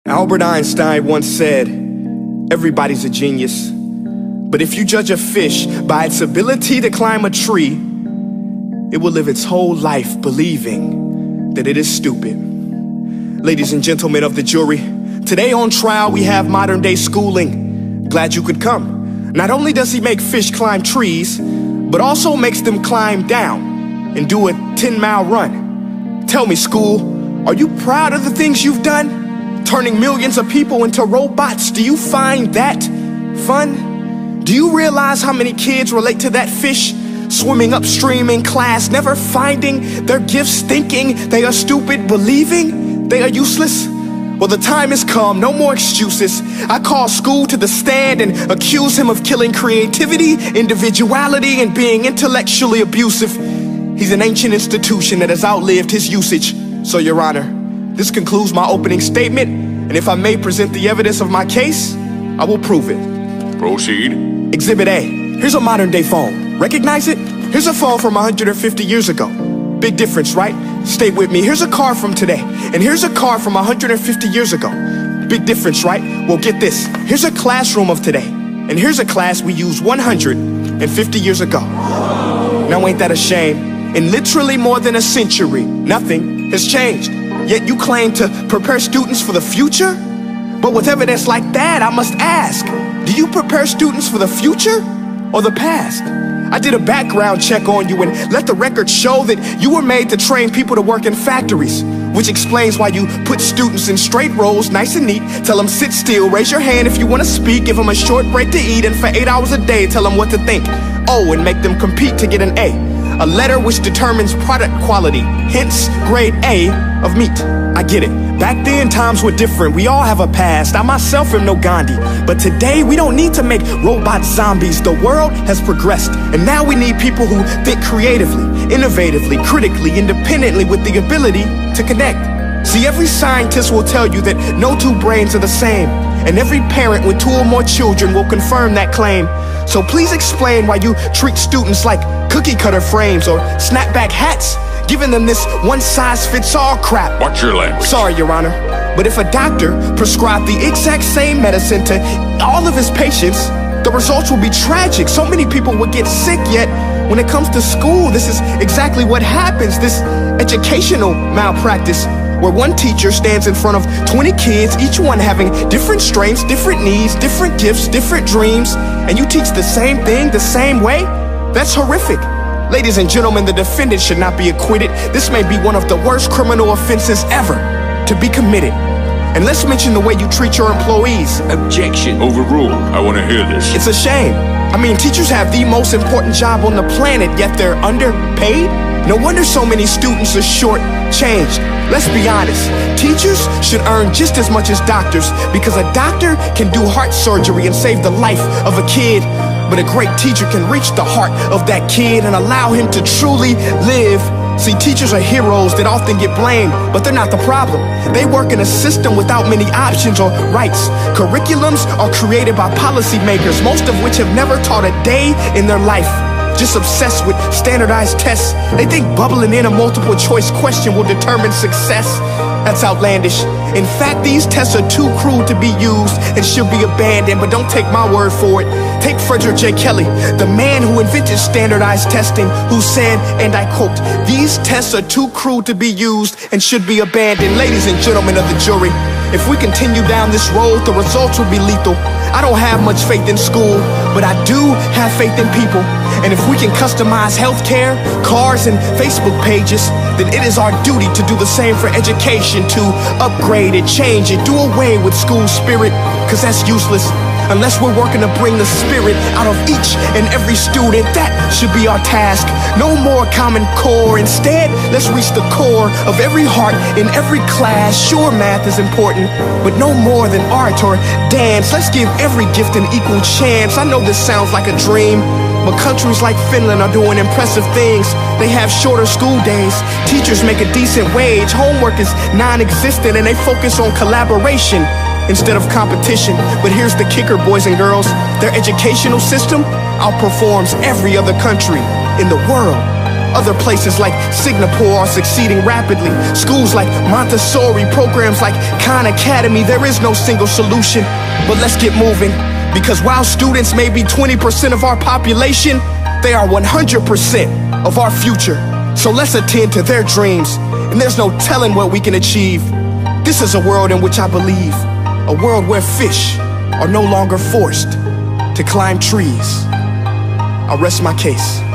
Albert Einstein once said, everybody's a genius, but if you judge a fish by its ability to climb a tree, it will live its whole life believing that it is stupid. Ladies and gentlemen of the jury, today on trial we have modern day schooling. Glad you could come. Not only does he make fish climb trees, but also makes them climb down and do a 10-mile run. Tell me, school, are you proud of the things you've done? Turning millions of people into robots, do you find that fun? Do you realize how many kids relate to that fish swimming upstream in class, never finding their gifts, thinking they are stupid, believing they are useless? Well, the time has come, no more excuses. I call school to the stand and accuse him of killing creativity, individuality, and being intellectually abusive. He's an ancient institution that has outlived his usage. So, Your Honor, this concludes my opening statement, and if I may present the evidence of my case, I will prove it. Proceed. Exhibit A. Here's a modern day phone. Recognize it? Here's a phone from 150 years ago. Big difference, right? Stay with me. Here's a car from today, and here's a car from 150 years ago. Big difference, right? Well, get this. Here's a classroom of today, and here's a class we used 150 years ago. Now, ain't that a shame? In literally more than a century, nothing has changed. Yet you claim to prepare students for the future? But with evidence like that, I must ask, do you prepare students for the future or the past? I did a background check on you and let the record show that you were made to train people to work in factories, which explains why you put students in straight rows, nice and neat, tell them sit still, raise your hand if you want to speak, give them a short break to eat, and for 8 hours a day, tell them what to think. Oh, and make them compete to get an A letter which determines product quality, hence grade A of meat. I get it. Back then, times were different. We all have a past. I myself am no Gandhi. But today, we don't need to make robots zombies. The world has progressed. And now we need people who think creatively, innovatively, critically, independently, with the ability to connect. See, every scientist will tell you that no two brains are the same. And every parent with 2 or more children will confirm that claim. So please explain why you treat students like cookie cutter frames or snapback hats, giving them this one-size-fits-all crap. Watch your language. Sorry, Your Honor, but if a doctor prescribed the exact same medicine to all of his patients, the results will be tragic. So many people would get sick, yet when it comes to school, this is exactly what happens, this educational malpractice, where one teacher stands in front of 20 kids, each one having different strengths, different needs, different gifts, different dreams, and you teach the same thing the same way? That's horrific. Ladies and gentlemen, the defendant should not be acquitted. This may be one of the worst criminal offenses ever to be committed. And let's mention the way you treat your employees. Objection. Overruled. I want to hear this. It's a shame. I mean, teachers have the most important job on the planet, yet they're underpaid? No wonder so many students are short-changed. Let's be honest, teachers should earn just as much as doctors, because a doctor can do heart surgery and save the life of a kid, but a great teacher can reach the heart of that kid and allow him to truly live. See, teachers are heroes that often get blamed, but they're not the problem. They work in a system without many options or rights. Curriculums are created by policymakers, most of which have never taught a day in their life. Just obsessed with standardized tests. They think bubbling in a multiple choice question will determine success. That's outlandish. In fact, these tests are too cruel to be used and should be abandoned, but don't take my word for it. Take Frederick J. Kelly, the man who invented standardized testing, who said, and I quote, "These tests are too cruel to be used and should be abandoned." Ladies and gentlemen of the jury, if we continue down this road, the results will be lethal. I don't have much faith in school, but I do have faith in people. And if we can customize healthcare, cars, and Facebook pages, then it is our duty to do the same for education, to upgrade it, change it, do away with school spirit, because that's useless. Unless we're working to bring the spirit out of each and every student, that should be our task. No more Common Core. Instead, let's reach the core of every heart in every class. Sure, math is important, but no more than art or dance. Let's give every gift an equal chance. I know this sounds like a dream, but countries like Finland are doing impressive things. They have shorter school days, teachers make a decent wage, homework is non-existent, and they focus on collaboration instead of competition. But here's the kicker, boys and girls. Their educational system outperforms every other country in the world. Other places like Singapore are succeeding rapidly. Schools like Montessori, programs like Khan Academy. There is no single solution, but let's get moving. Because while students may be 20% of our population, they are 100% of our future. So let's attend to their dreams, and there's no telling what we can achieve. This is a world in which I believe, a world where fish are no longer forced to climb trees. I'll rest my case.